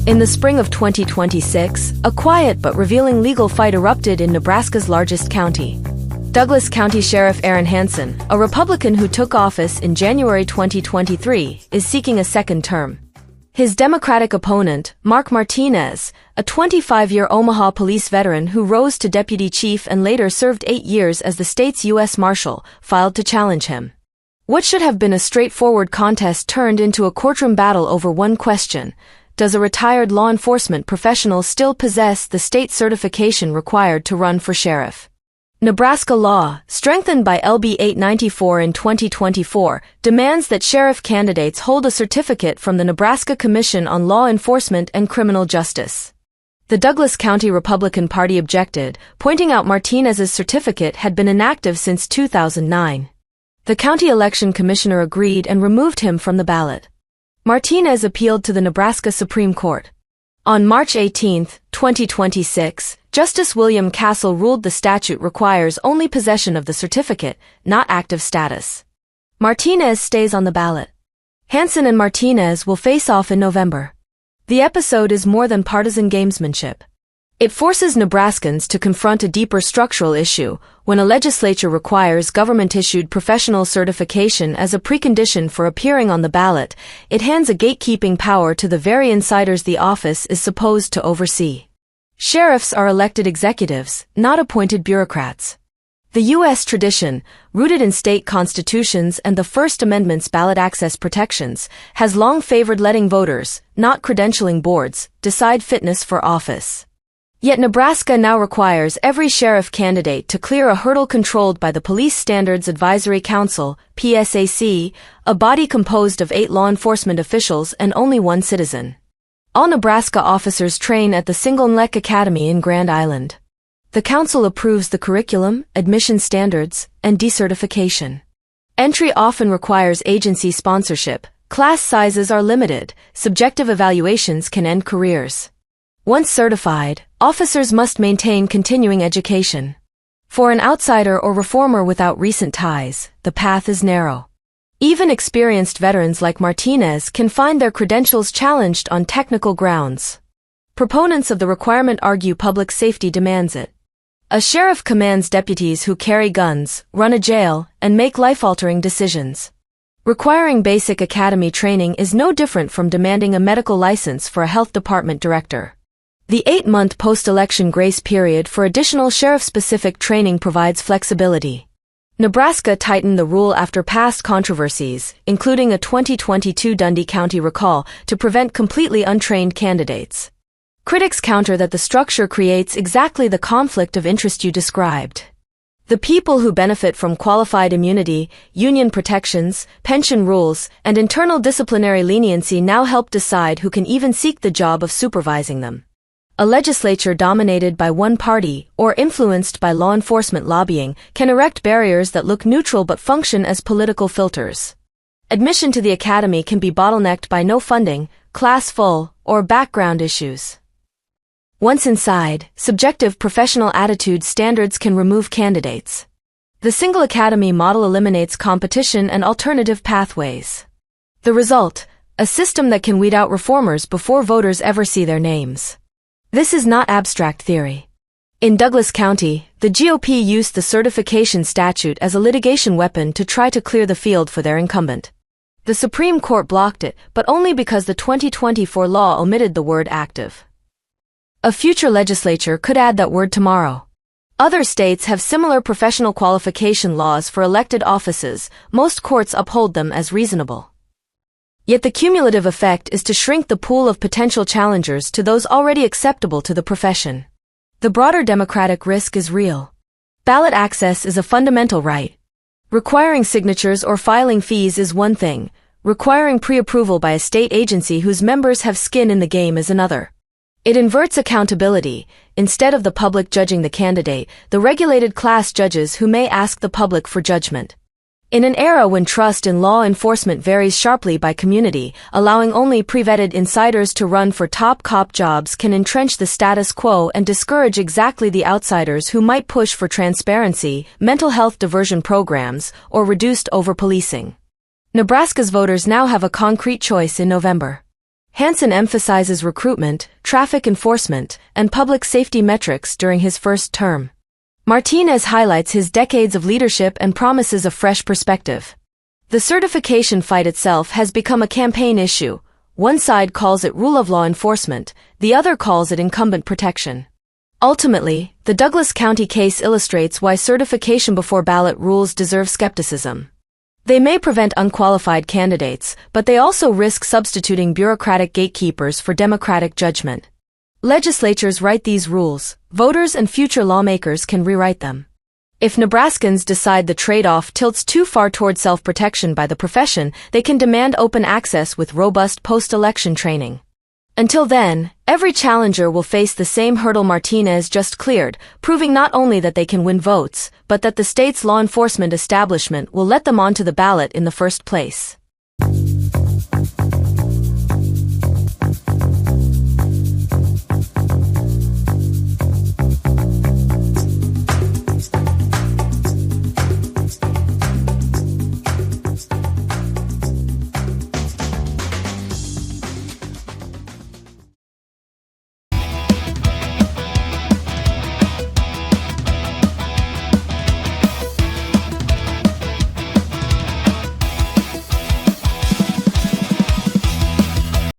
In the spring of 2026, a quiet but revealing legal fight erupted in Nebraska's largest county. Douglas County Sheriff Aaron Hanson, a Republican who took office in January 2023, is seeking a second term. His Democratic opponent, Mark Martinez, a 25-year Omaha police veteran who rose to deputy chief and later served 8 years as the state's U.S. Marshal, filed to challenge him. What should have been a straightforward contest turned into a courtroom battle over one question: does a retired law enforcement professional still possess the state certification required to run for sheriff? Nebraska law, strengthened by LB 894 in 2024, demands that sheriff candidates hold a certificate from the Nebraska Commission on Law Enforcement and Criminal Justice. The Douglas County Republican Party objected, pointing out Martinez's certificate had been inactive since 2009. The county election commissioner agreed and removed him from the ballot. Martinez appealed to the Nebraska Supreme Court. On March 18, 2026, Justice William Castle ruled the statute requires only possession of the certificate, not active status. Martinez stays on the ballot. Hanson and Martinez will face off in November. The episode is more than partisan gamesmanship. It forces Nebraskans to confront a deeper structural issue. When a legislature requires government-issued professional certification as a precondition for appearing on the ballot, it hands a gatekeeping power to the very insiders the office is supposed to oversee. Sheriffs are elected executives, not appointed bureaucrats. The U.S. tradition, rooted in state constitutions and the First Amendment's ballot access protections, has long favored letting voters, not credentialing boards, decide fitness for office. Yet Nebraska now requires every sheriff candidate to clear a hurdle controlled by the Police Standards Advisory Council, PSAC, a body composed of 8 law enforcement officials and only 1 citizen. All Nebraska officers train at the NLETC Academy in Grand Island. The council approves the curriculum, admission standards, and decertification. Entry often requires agency sponsorship, class sizes are limited, subjective evaluations can end careers. Once certified, officers must maintain continuing education. For an outsider or reformer without recent ties, the path is narrow. Even experienced veterans like Martinez can find their credentials challenged on technical grounds. Proponents of the requirement argue public safety demands it. A sheriff commands deputies who carry guns, run a jail, and make life-altering decisions. Requiring basic academy training is no different from demanding a medical license for a health department director. The 8-month post-election grace period for additional sheriff-specific training provides flexibility. Nebraska tightened the rule after past controversies, including a 2022 Dundee County recall, to prevent completely untrained candidates. Critics counter that the structure creates exactly the conflict of interest you described. The people who benefit from qualified immunity, union protections, pension rules, and internal disciplinary leniency now help decide who can even seek the job of supervising them. A legislature dominated by one party, or influenced by law enforcement lobbying, can erect barriers that look neutral but function as political filters. Admission to the academy can be bottlenecked by no funding, class full, or background issues. Once inside, subjective professional attitude standards can remove candidates. The single academy model eliminates competition and alternative pathways. The result: a system that can weed out reformers before voters ever see their names. This is not abstract theory. In Douglas County, the GOP used the certification statute as a litigation weapon to try to clear the field for their incumbent. The Supreme Court blocked it, but only because the 2024 law omitted the word active. A future legislature could add that word tomorrow. Other states have similar professional qualification laws for elected offices. Most courts uphold them as reasonable. Yet the cumulative effect is to shrink the pool of potential challengers to those already acceptable to the profession. The broader democratic risk is real. Ballot access is a fundamental right. Requiring signatures or filing fees is one thing. Requiring pre-approval by a state agency whose members have skin in the game is another. It inverts accountability. Instead of the public judging the candidate, the regulated class judges who may ask the public for judgment. In an era when trust in law enforcement varies sharply by community, allowing only pre-vetted insiders to run for top cop jobs can entrench the status quo and discourage exactly the outsiders who might push for transparency, mental health diversion programs, or reduced over-policing. Nebraska's voters now have a concrete choice in November. Hanson emphasizes recruitment, traffic enforcement, and public safety metrics during his first term. Martinez highlights his decades of leadership and promises a fresh perspective. The certification fight itself has become a campaign issue. One side calls it rule of law enforcement, the other calls it incumbent protection. Ultimately, the Douglas County case illustrates why certification before ballot rules deserve skepticism. They may prevent unqualified candidates, but they also risk substituting bureaucratic gatekeepers for democratic judgment. Legislatures write these rules, voters and future lawmakers can rewrite them. If Nebraskans decide the trade-off tilts too far toward self-protection by the profession, they can demand open access with robust post-election training. Until then, every challenger will face the same hurdle Martinez just cleared, proving not only that they can win votes, but that the state's law enforcement establishment will let them onto the ballot in the first place.